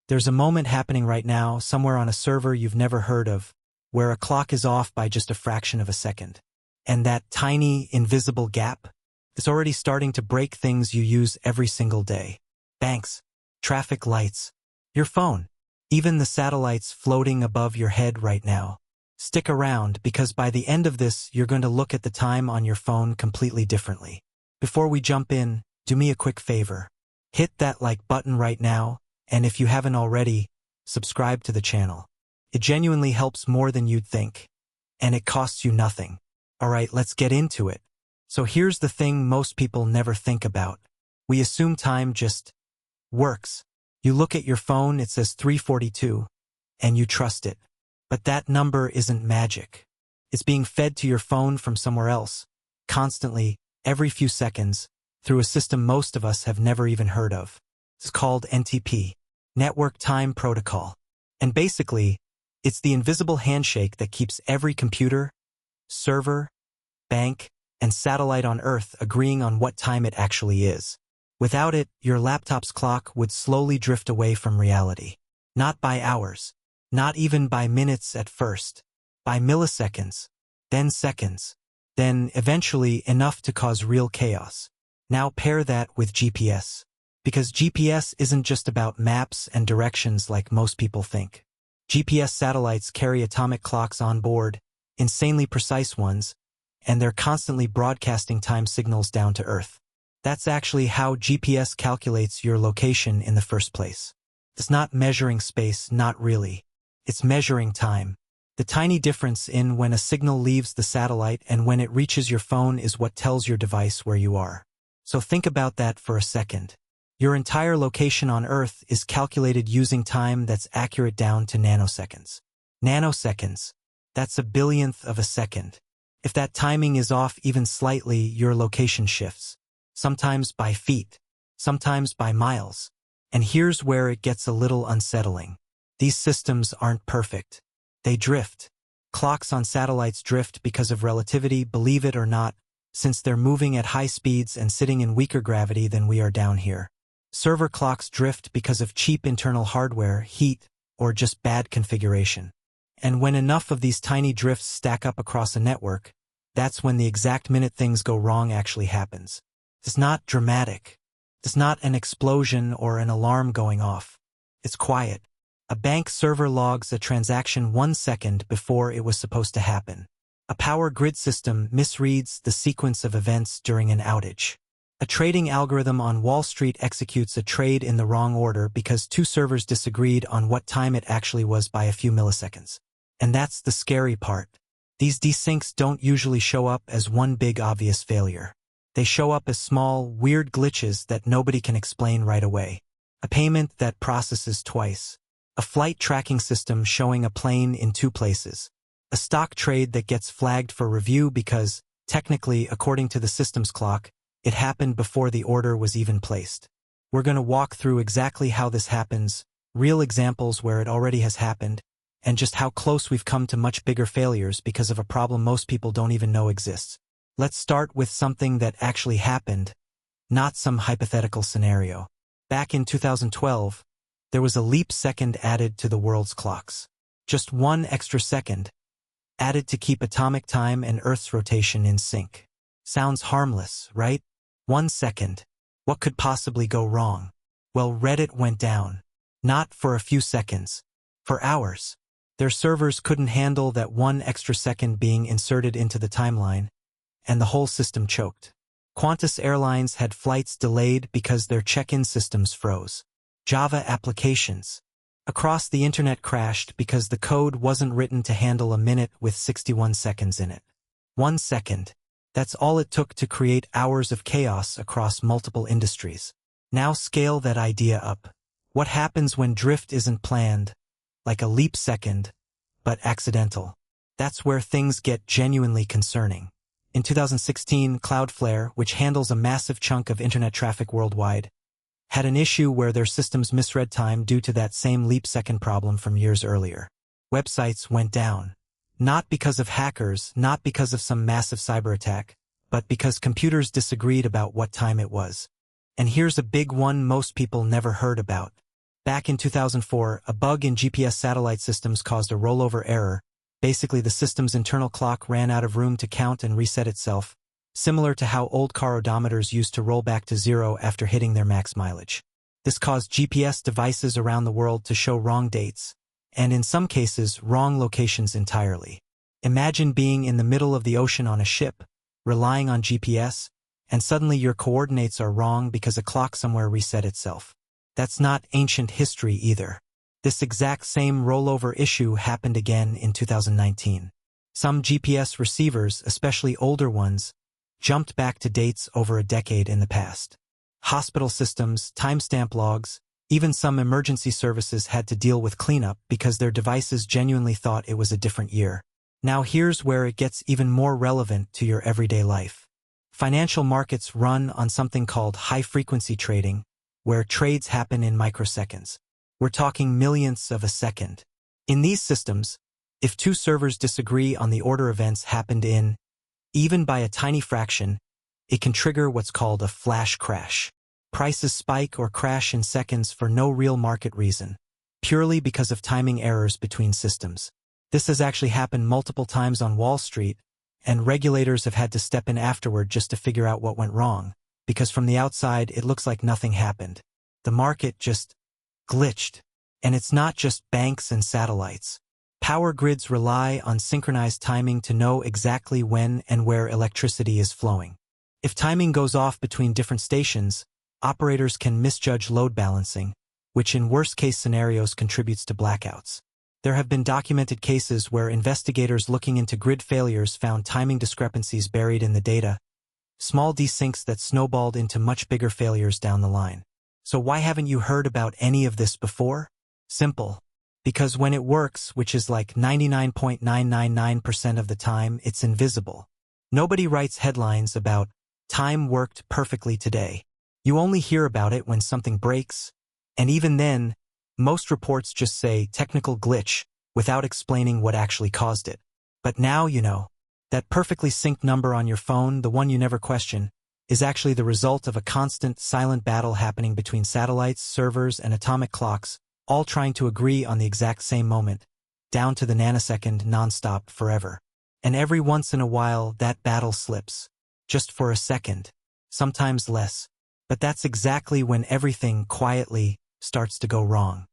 There's a moment happening right now, somewhere on a server you've never heard of, where a clock is off by just a fraction of a second. And that tiny, invisible gap is already starting to break things you use every single day. Banks, traffic lights, your phone, even the satellites floating above your head right now. Stick around, because by the end of this, you're going to look at the time on your phone completely differently. Before we jump in, do me a quick favor. Hit that like button right now, and if you haven't already, subscribe to the channel. It genuinely helps more than you'd think, and it costs you nothing. Alright, let's get into it. So here's the thing most people never think about. We assume time just works. You look at your phone, it says 3:42, and you trust it. But that number isn't magic. It's being fed to your phone from somewhere else, constantly, every few seconds, through a system most of us have never even heard of. It's called NTP, Network Time Protocol. And basically, it's the invisible handshake that keeps every computer, server, bank, and satellite on Earth agreeing on what time it actually is. Without it, your laptop's clock would slowly drift away from reality. Not by hours, not even by minutes at first, by milliseconds, then seconds, then eventually enough to cause real chaos. Now pair that with GPS. Because GPS isn't just about maps and directions like most people think. GPS satellites carry atomic clocks on board, insanely precise ones, and they're constantly broadcasting time signals down to Earth. That's actually how GPS calculates your location in the first place. It's not measuring space, not really. It's measuring time. The tiny difference in when a signal leaves the satellite and when it reaches your phone is what tells your device where you are. So think about that for a second. Your entire location on Earth is calculated using time that's accurate down to nanoseconds. Nanoseconds. That's a billionth of a second. If that timing is off even slightly, your location shifts. Sometimes by feet, sometimes by miles. And here's where it gets a little unsettling. These systems aren't perfect. They drift. Clocks on satellites drift because of relativity, believe it or not, since they're moving at high speeds and sitting in weaker gravity than we are down here. Server clocks drift because of cheap internal hardware, heat, or just bad configuration. And when enough of these tiny drifts stack up across a network, that's when the exact minute things go wrong actually happens. It's not dramatic. It's not an explosion or an alarm going off. It's quiet. A bank server logs a transaction 1 second before it was supposed to happen. A power grid system misreads the sequence of events during an outage. A trading algorithm on Wall Street executes a trade in the wrong order because two servers disagreed on what time it actually was by a few milliseconds. And that's the scary part. These desyncs don't usually show up as one big obvious failure. They show up as small, weird glitches that nobody can explain right away. A payment that processes twice. A flight tracking system showing a plane in 2 places. A stock trade that gets flagged for review because, technically, according to the system's clock, it happened before the order was even placed. We're going to walk through exactly how this happens, real examples where it already has happened, and just how close we've come to much bigger failures because of a problem most people don't even know exists. Let's start with something that actually happened, not some hypothetical scenario. Back in 2012, there was a leap second added to the world's clocks. Just 1 extra second, added to keep atomic time and Earth's rotation in sync. Sounds harmless, right? 1 second. What could possibly go wrong? Well, Reddit went down. Not for a few seconds. For hours. Their servers couldn't handle that 1 extra second being inserted into the timeline, and the whole system choked. Qantas Airlines had flights delayed because their check-in systems froze. Java applications across the internet crashed because the code wasn't written to handle a minute with 61 seconds in it. 1 second. That's all it took to create hours of chaos across multiple industries. Now scale that idea up. What happens when drift isn't planned, like a leap second, but accidental? That's where things get genuinely concerning. In 2016, Cloudflare, which handles a massive chunk of internet traffic worldwide, had an issue where their systems misread time due to that same leap second problem from years earlier. Websites went down. Not because of hackers, not because of some massive cyber attack, but because computers disagreed about what time it was. And here's a big one most people never heard about. Back in 2004, a bug in GPS satellite systems caused a rollover error. Basically, the system's internal clock ran out of room to count and reset itself, similar to how old car odometers used to roll back to zero after hitting their max mileage. This caused GPS devices around the world to show wrong dates, and in some cases, wrong locations entirely. Imagine being in the middle of the ocean on a ship, relying on GPS, and suddenly your coordinates are wrong because a clock somewhere reset itself. That's not ancient history either. This exact same rollover issue happened again in 2019. Some GPS receivers, especially older ones, jumped back to dates over a decade in the past. Hospital systems, timestamp logs, even some emergency services had to deal with cleanup because their devices genuinely thought it was a different year. Now here's where it gets even more relevant to your everyday life. Financial markets run on something called high-frequency trading, where trades happen in microseconds. We're talking millionths of a second. In these systems, if two servers disagree on the order events happened in, even by a tiny fraction, it can trigger what's called a flash crash. Prices spike or crash in seconds for no real market reason, purely because of timing errors between systems. This has actually happened multiple times on Wall Street, and regulators have had to step in afterward just to figure out what went wrong, because from the outside it looks like nothing happened. The market just glitched. And it's not just banks and satellites. Power grids rely on synchronized timing to know exactly when and where electricity is flowing. If timing goes off between different stations, operators can misjudge load balancing, which in worst-case scenarios contributes to blackouts. There have been documented cases where investigators looking into grid failures found timing discrepancies buried in the data, small desyncs that snowballed into much bigger failures down the line. So why haven't you heard about any of this before? Simple. Because when it works, which is like 99.999% of the time, it's invisible. Nobody writes headlines about, "Time worked perfectly today." You only hear about it when something breaks, and even then, most reports just say technical glitch without explaining what actually caused it. But now you know. That perfectly synced number on your phone, the one you never question, is actually the result of a constant, silent battle happening between satellites, servers, and atomic clocks, all trying to agree on the exact same moment, down to the nanosecond, nonstop, forever. And every once in a while, that battle slips. Just for a second. Sometimes less. But that's exactly when everything, quietly, starts to go wrong.